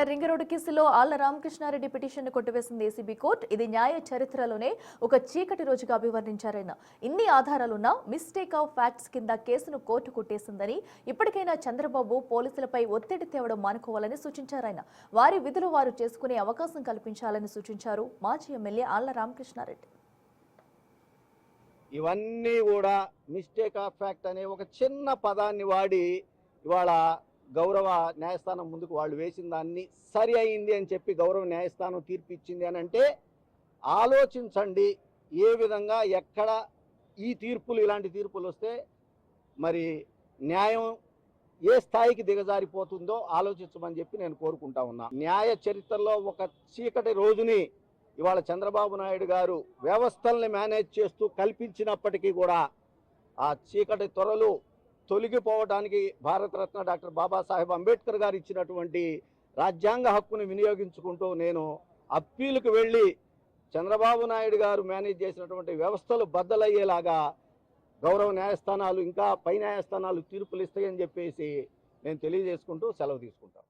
Ring road కేసులో Alla Ramakrishna Reddy petition కొట్టివేసింది ACB court. ఇది న్యాయ చరిత్రలోనే ఒక చీకటి రోజుగా అభివర్ణించారాయన. ఇన్ని ఆధారాలున్నా మిస్టేక్ ఆఫ్ ఫ్యాక్ట్స్ కింద కేసును కోర్టు కొట్టేసిందని, ఇప్పటికైనా చంద్రబాబు పోలీసులపై ఒత్తిడి తేవడం మానుకోవాలని సూచించారాయన. వారి విధులు వారు చేసుకునే అవకాశం కల్పించాలని సూచించారు మాజీ ఎమ్మెల్యే ఆళ్ల రామకృష్ణారెడ్డి. ఇవన్నీ కూడా మిస్టేక్ ఆఫ్ ఫ్యాక్ట్ అనే ఒక చిన్న పదాన్ని వాడి ఇవాళ గౌరవ న్యాయస్థానం ముందుకు వాళ్ళు వేసిన దాన్ని సరి అయింది అని చెప్పి గౌరవ న్యాయస్థానం తీర్పు ఇచ్చింది అని అంటే ఆలోచించండి. ఏ విధంగా ఎక్కడ ఈ తీర్పులు ఇలాంటి తీర్పులు వస్తే మరి న్యాయం ఏ స్థాయికి దిగజారిపోతుందో ఆలోచించమని చెప్పి నేను కోరుకుంటా ఉన్నా. న్యాయ చరిత్రలో ఒక చీకటి రోజుని ఇవాళ చంద్రబాబు నాయుడు గారు వ్యవస్థల్ని మేనేజ్ చేస్తూ కల్పించినప్పటికీ కూడా ఆ చీకటి త్వరలు తొలగిపోవడానికి భారతరత్న డాక్టర్ బాబాసాహెబ్ అంబేద్కర్ గారు ఇచ్చినటువంటి రాజ్యాంగ హక్కుని వినియోగించుకుంటూ నేను అప్పీలుకు వెళ్ళి చంద్రబాబు నాయుడు గారు మేనేజ్ చేసినటువంటి వ్యవస్థలు బద్దలయ్యేలాగా గౌరవ న్యాయస్థానాలు ఇంకా పై న్యాయస్థానాలు తీర్పులు ఇస్తాయని చెప్పేసి నేను తెలియజేసుకుంటూ సెలవు తీసుకుంటాను.